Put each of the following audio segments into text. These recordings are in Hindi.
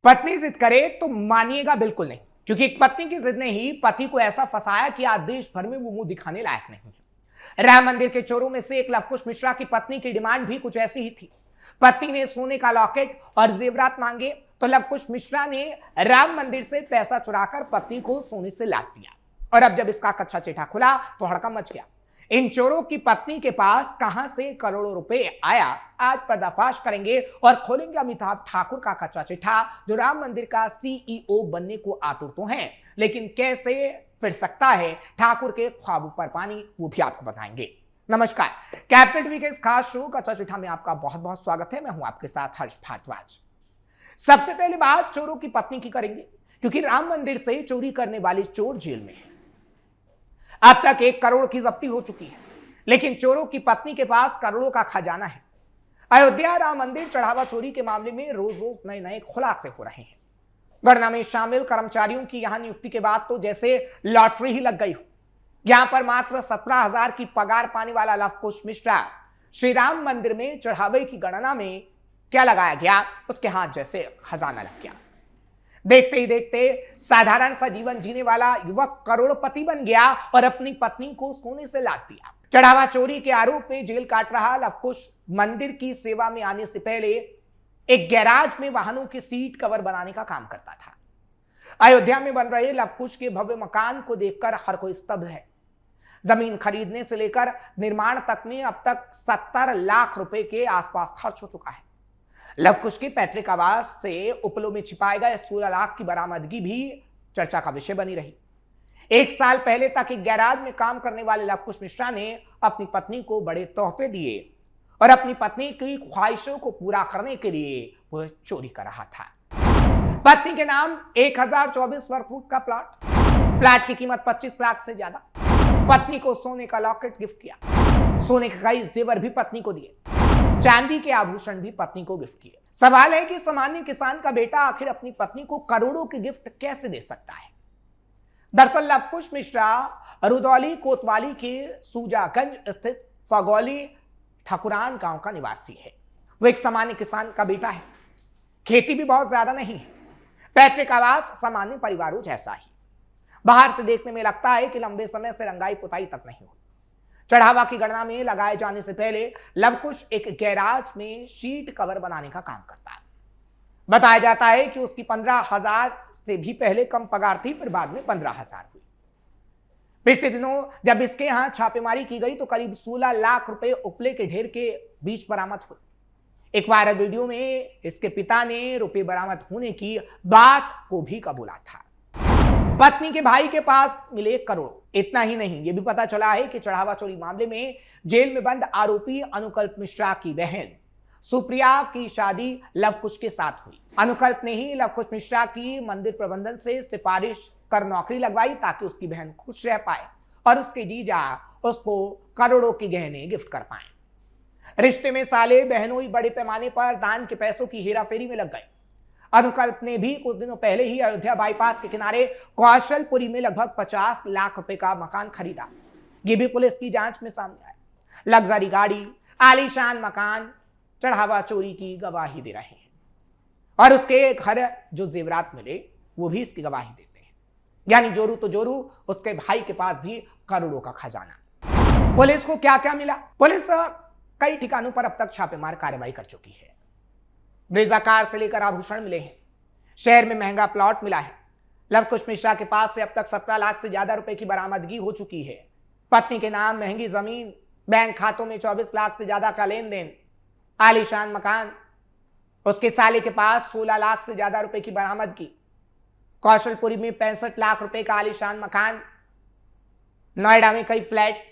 पत्नी जिद करे तो मानिएगा बिल्कुल नहीं, क्योंकि एक पत्नी की जिद ने ही पति को ऐसा फंसाया कि आज देश भर में वो मुंह दिखाने लायक नहीं है। राम मंदिर के चोरों में से एक लवकुश मिश्रा की पत्नी की डिमांड भी कुछ ऐसी ही थी। पत्नी ने सोने का लॉकेट और जेवरात मांगे तो लवकुश मिश्रा ने राम मंदिर से पैसा चुराकर पत्नी को सोने से लाद दिया। और अब जब इसका कच्चा चिट्ठा खुला तो हड़कंप मच गया। इन चोरों की पत्नी के पास कहां से करोड़ों रुपए आया, आज पर्दाफाश करेंगे और खोलेंगे अमिताभ ठाकुर का कच्चा चिट्ठा, जो राम मंदिर का सीईओ बनने को आतुर तो हैं, लेकिन कैसे फिर सकता है ठाकुर के ख्वाबों पर पानी, वो भी आपको बताएंगे। नमस्कार, कैपिटल टीवी के इस खास शो कच्चा चिट्ठा में आपका बहुत बहुत स्वागत है। मैं हूं आपके साथ हर्ष भारद्वाज। सबसे पहले बात चोरों की पत्नी की करेंगे, क्योंकि राम मंदिर से चोरी करने वाली चोर जेल में है। अब तक 1 करोड़ की जब्ती हो चुकी है, लेकिन चोरों की पत्नी के पास करोड़ों का खजाना है। अयोध्या राम मंदिर चढ़ावा चोरी के मामले में रोज रोज नए नए खुलासे हो रहे हैं। गणना में शामिल कर्मचारियों की यहां नियुक्ति के बाद तो जैसे लॉटरी ही लग गई हो। यहां पर मात्र 17,000 की पगार पाने वाला लवकुश मिश्रा श्री राम मंदिर में चढ़ावे की गणना में क्या लगाया गया, उसके हाथ जैसे खजाना लग गया। देखते ही देखते साधारण सा जीवन जीने वाला युवक करोड़पति बन गया और अपनी पत्नी को सोने से लाद दिया। चढ़ावा चोरी के आरोप में जेल काट रहा लवकुश मंदिर की सेवा में आने से पहले एक गैराज में वाहनों के सीट कवर बनाने का काम करता था। अयोध्या में बन रहे लवकुश के भव्य मकान को देखकर हर कोई स्तब्ध है। जमीन खरीदने से लेकर निर्माण तक में अब तक 70 लाख रुपए के आसपास खर्च हो चुका है। लवकुश के पैतृक आवास से उपलों में छिपाए गए 16 लाख की बरामदगी भी चर्चा का विषय बनी रही। 1 साल पहले तक एक गैराज में काम करने वाले लवकुश मिश्रा ने अपनी पत्नी को बड़े तोहफे दिए और अपनी पत्नी की ख्वाहिशों को पूरा करने के लिए वह चोरी कर रहा था। पत्नी के नाम 1024 वर्ग फुट का प्लाट की कीमत 25 लाख से ज्यादा। पत्नी को सोने का लॉकेट गिफ्ट किया, सोने के कई जेवर भी पत्नी को दिए, चांदी के आभूषण भी पत्नी को गिफ्ट किए। सवाल है कि सामान्य किसान का बेटा आखिर अपनी पत्नी को करोड़ों के गिफ्ट कैसे दे सकता है। दरअसल लवकुश मिश्रा रुदौली कोतवाली के सूजागंज स्थित फगौली ठकुरान गांव का निवासी है। वो एक सामान्य किसान का बेटा है। खेती भी बहुत ज्यादा नहीं है। पैतृक आवास सामान्य परिवारों जैसा ही। बाहर से देखने में लगता है कि लंबे समय से रंगाई पुताई तक नहीं हुई। चढ़ावा की गणना में लगाए जाने से पहले लवकुश एक गैराज में शीट कवर बनाने का काम करता है। बताया जाता है कि उसकी 15,000 से भी पहले कम पगार थी, फिर बाद में 15,000 हुई। पिछले दिनों जब इसके यहां छापेमारी की गई तो करीब 16 लाख रुपए उपले के ढेर के बीच बरामद हुए। एक वायरल वीडियो में इसके पिता ने रुपए बरामद होने की बात को भी कबूला था। पत्नी के भाई के पास मिले करोड़। इतना ही नहीं, यह भी पता चला है कि चढ़ावा चोरी मामले में जेल में बंद आरोपी अनुकल्प मिश्रा की बहन सुप्रिया की शादी लवकुश के साथ हुई। अनुकल्प ने ही लवकुश मिश्रा की मंदिर प्रबंधन से सिफारिश कर नौकरी लगवाई ताकि उसकी बहन खुश रह पाए और उसके जीजा उसको करोड़ों के गहने गिफ्ट कर पाए। रिश्ते में साले बहनों बड़े पैमाने पर दान के पैसों की हेराफेरी में लग गए। अनुकल्प ने भी कुछ दिनों पहले ही अयोध्या बाईपास के किनारे कौशलपुरी में लगभग 50 लाख रुपए का मकान खरीदा। ये भी पुलिस की जांच में सामने आया। लग्जरी गाड़ी, आलीशान मकान चढ़ावा चोरी की गवाही दे रहे हैं और उसके घर जो जेवरात मिले वो भी इसकी गवाही देते हैं। यानी जोरू तो जोरू, उसके भाई के पास भी करोड़ों का खजाना। पुलिस को क्या क्या मिला? पुलिस कई ठिकानों पर अब तक छापेमार कार्रवाई कर चुकी है। ब्रेजा कार से लेकर आभूषण मिले हैं। शहर में महंगा प्लॉट मिला है। लवकुश मिश्रा के पास से अब तक 17 लाख से ज्यादा रुपए की बरामदगी हो चुकी है। पत्नी के नाम महंगी जमीन, बैंक खातों में 24 लाख से ज्यादा का लेन देन, आलीशान मकान, उसके साले के पास 16 लाख से ज्यादा रुपए की बरामदगी, कौशलपुरी में 65 लाख रुपए का आलीशान मकान, नोएडा में कई फ्लैट,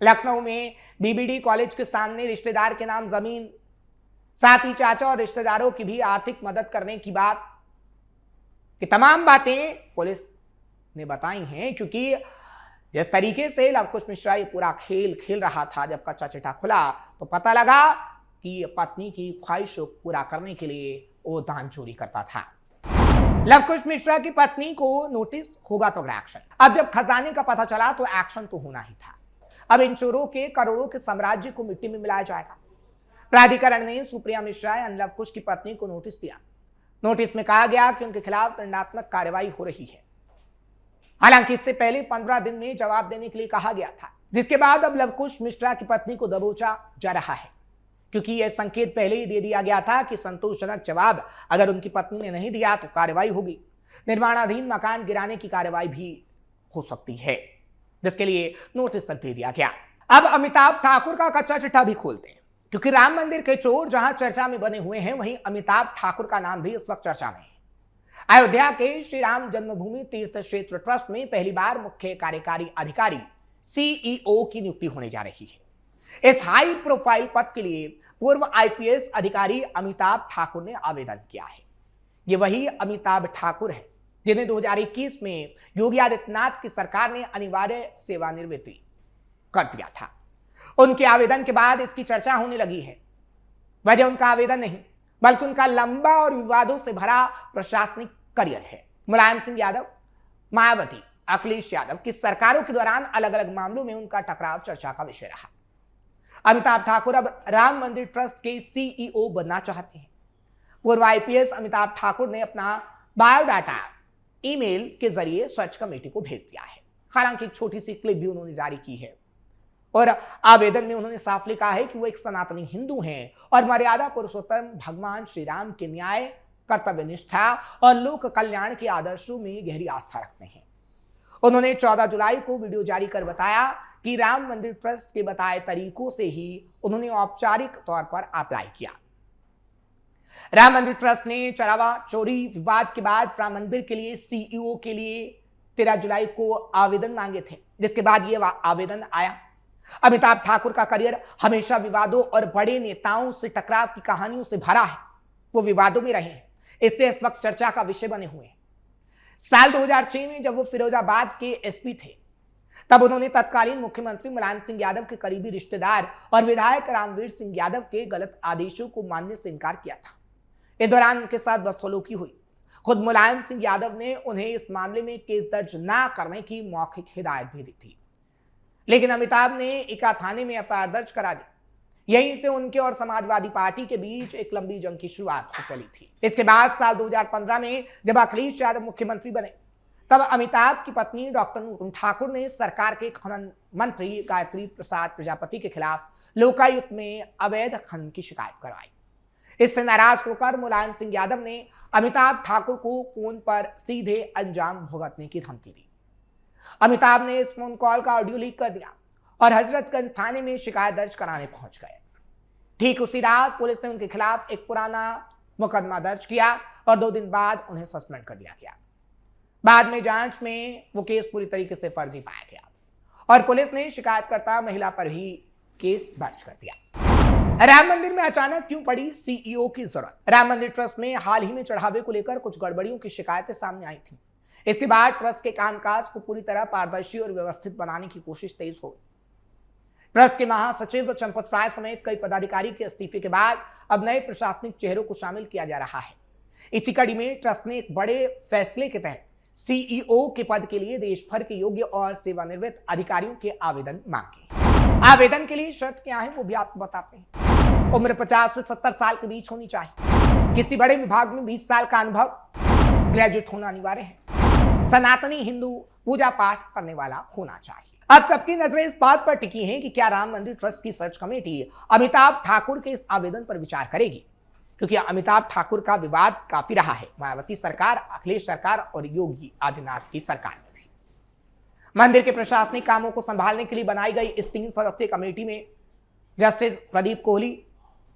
लखनऊ में बीबीडी कॉलेज के सामने रिश्तेदार के नाम जमीन, साथ ही चाचा और रिश्तेदारों की भी आर्थिक मदद करने की बात। कि तमाम बातें पुलिस ने बताई हैं, क्योंकि जिस तरीके से लवकुश मिश्रा ये पूरा खेल खेल रहा था, जब कच्चा चिट्ठा खुला तो पता लगा कि पत्नी की ख्वाहिशों को पूरा करने के लिए वो दान चोरी करता था। लवकुश मिश्रा की पत्नी को नोटिस होगा तो एक्शन। अब जब खजाने का पता चला तो एक्शन तो होना ही था। अब इन चोरों के करोड़ों के साम्राज्य को मिट्टी में मिलाया जाएगा। प्राधिकरण ने सुप्रिया मिश्रा यानी लवकुश की पत्नी को नोटिस दिया। नोटिस में कहा गया कि उनके खिलाफ दंडात्मक कार्रवाई हो रही है। हालांकि इससे पहले 15 दिन में जवाब देने के लिए कहा गया था, जिसके बाद अब लवकुश मिश्रा की पत्नी को दबोचा जा रहा है, क्योंकि यह संकेत पहले ही दे दिया गया था कि संतोषजनक जवाब अगर उनकी पत्नी ने नहीं दिया तो कार्रवाई होगी। निर्माणाधीन मकान गिराने की कार्रवाई भी हो सकती है, जिसके लिए नोटिस तक दे दिया गया। अब अमिताभ ठाकुर का कच्चा चिट्ठा भी खोलते हैं, क्योंकि राम मंदिर के चोर जहां चर्चा में बने हुए हैं, वहीं अमिताभ ठाकुर का नाम भी इस वक्त चर्चा में है। अयोध्या के श्री राम जन्मभूमि तीर्थ क्षेत्र ट्रस्ट में पहली बार मुख्य कार्यकारी अधिकारी सीईओ की नियुक्ति होने जा रही है। इस हाई प्रोफाइल पद के लिए पूर्व आईपीएस अधिकारी अमिताभ ठाकुर ने आवेदन किया है। ये वही अमिताभ ठाकुर है जिन्हें 2021 में योगी आदित्यनाथ की सरकार ने अनिवार्य सेवानिवृत्ति कर दिया था। उनके आवेदन के बाद इसकी चर्चा होने लगी है। वजह उनका आवेदन नहीं, बल्कि उनका लंबा और विवादों से भरा प्रशासनिक करियर है। मुलायम सिंह यादव, मायावती, अखिलेश यादव की सरकारों के दौरान अलग अलग मामलों में उनका टकराव चर्चा का विषय रहा। अमिताभ ठाकुर अब राम मंदिर ट्रस्ट के सीईओ बनना चाहते हैं। पूर्व आईपीएस अमिताभ ठाकुर ने अपना बायोडाटा ईमेल के जरिए सर्च कमेटी को भेज दिया है। हालांकि एक छोटी सी क्लिप भी उन्होंने जारी की है और आवेदन में उन्होंने साफ लिखा है कि वो एक सनातनी हिंदू हैं और मर्यादा पुरुषोत्तम भगवान श्री राम के न्याय, कर्तव्य निष्ठा और लोक कल्याण के आदर्शों में गहरी आस्था रखते हैं। उन्होंने 14 जुलाई को वीडियो जारी कर बताया कि राम मंदिर ट्रस्ट के बताए तरीकों से ही उन्होंने औपचारिक तौर पर अप्लाई किया। राम मंदिर ट्रस्ट ने चरावा चोरी विवाद के बाद राम मंदिर के लिए सीईओ के लिए 13 जुलाई को आवेदन मांगे थे, जिसके बाद यह आवेदन आया। अमिताभ ठाकुर का करियर हमेशा विवादों और बड़े नेताओं से टकराव की कहानियों से भरा है। वो विवादों में रहे हैं, इसलिए इस वक्त चर्चा का विषय बने हुए हैं। साल 2006 में जब वो फिरोजाबाद के एसपी थे, तब उन्होंने तत्कालीन मुख्यमंत्री मुलायम सिंह यादव के करीबी रिश्तेदार और विधायक रामवीर सिंह यादव के गलत आदेशों को मानने से इनकार किया था। इस दौरान उनके साथ बदसलूकी हुई। खुद मुलायम सिंह यादव ने उन्हें इस मामले में केस दर्ज न करने की मौखिक हिदायत भी दी थी, लेकिन अमिताभ ने इका थाने में एफआईआर दर्ज करा दी। यहीं से उनके और समाजवादी पार्टी के बीच एक लंबी जंग की शुरुआत हो चली थी। इसके बाद साल 2015 में जब अखिलेश यादव मुख्यमंत्री बने, तब अमिताभ की पत्नी डॉक्टर नूतन ठाकुर ने सरकार के खनन मंत्री गायत्री प्रसाद प्रजापति के खिलाफ लोकायुक्त में अवैध खनन की शिकायत करवाई। इससे नाराज होकर मुलायम सिंह यादव ने अमिताभ ठाकुर को फोन पर सीधे अंजाम भुगतने की धमकी दी। अमिताभ ने इस फोन कॉल का ऑडियो लीक कर दिया और हजरतगंज थाने में शिकायत दर्ज कराने पहुंच गए। ठीक उसी रात पुलिस ने उनके खिलाफ एक पुराना मुकदमा दर्ज किया और 2 दिन बाद उन्हें सस्पेंड कर दिया गया। बाद में जांच में वो केस पूरी तरीके से फर्जी पाया गया और पुलिस ने शिकायतकर्ता महिला पर ही केस दर्ज कर दिया। राम मंदिर में अचानक क्यों पड़ी सीईओ की जरूरत? राम मंदिर ट्रस्ट में हाल ही में चढ़ावे को लेकर कुछ गड़बड़ियों की शिकायतें सामने आई थी। इसके बाद ट्रस्ट के कामकाज को पूरी तरह पारदर्शी और व्यवस्थित बनाने की कोशिश तेज हो गई। ट्रस्ट के महासचिव चंपत राय समेत कई पदाधिकारी के इस्तीफे के बाद अब नए प्रशासनिक चेहरों को शामिल किया जा रहा है। इसी कड़ी में ट्रस्ट ने एक बड़े फैसले के तहत सीईओ के पद के लिए देश भर के योग्य और सेवानिवृत्त अधिकारियों के आवेदन मांगे। आवेदन के लिए शर्त क्या है वो भी आपको बताते हैं। उम्र 50 से 70 साल के बीच होनी चाहिए। किसी बड़े विभाग में 20 साल का अनुभव, ग्रेजुएट होना अनिवार्य है। सनातनी हिंदू पूजा पाठ करने वाला होना चाहिए। अब सबकी नजरें इस बात पर टिकी हैं कि क्या राम मंदिर ट्रस्ट की सर्च कमेटी अमिताभ ठाकुर के इस आवेदन पर विचार करेगी, क्योंकि अमिताभ ठाकुर का विवाद काफी रहा है मायावती सरकार, अखिलेश सरकार और योगी आदित्यनाथ की सरकार में भी। मंदिर के प्रशासनिक कामों को संभालने के लिए बनाई गई इस 3 सदस्यीय कमेटी में justice Pradeep Kohli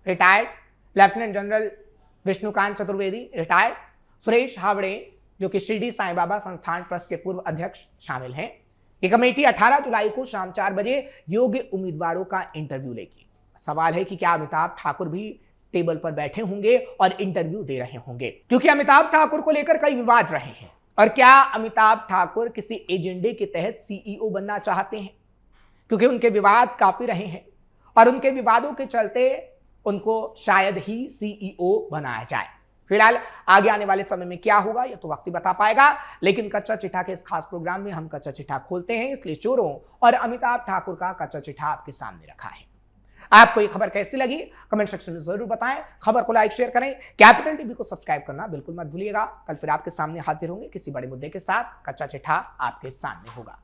retired, lieutenant general Vishnukant Chaturvedi retired, Suresh Hawade जो कि शिरडी साईं बाबा संस्थान ट्रस्ट के पूर्व अध्यक्ष शामिल हैं। ये कमेटी 18 जुलाई को शाम 4 बजे योग्य उम्मीदवारों का इंटरव्यू लेगी। सवाल है कि क्या अमिताभ ठाकुर भी टेबल पर बैठे होंगे और इंटरव्यू दे रहे होंगे, क्योंकि अमिताभ ठाकुर को लेकर कई विवाद रहे हैं। और क्या अमिताभ ठाकुर किसी एजेंडे के तहत सीईओ बनना चाहते हैं, क्योंकि उनके विवाद काफी रहे हैं और उनके विवादों के चलते उनको शायद ही सीईओ बनाया जाए। फिलहाल आगे आने वाले समय में क्या होगा ये तो वक्त ही बता पाएगा, लेकिन कच्चा चिट्ठा के इस खास प्रोग्राम में हम कच्चा चिट्ठा खोलते हैं, इसलिए चोरों और अमिताभ ठाकुर का कच्चा चिट्ठा आपके सामने रखा है। आपको ये खबर कैसी लगी कमेंट सेक्शन में जरूर बताएं। खबर को लाइक शेयर करें, कैपिटल टीवी को सब्सक्राइब करना बिल्कुल मत भूलिएगा। कल फिर आपके सामने हाजिर होंगे किसी बड़े मुद्दे के साथ। कच्चा चिट्ठा आपके सामने होगा।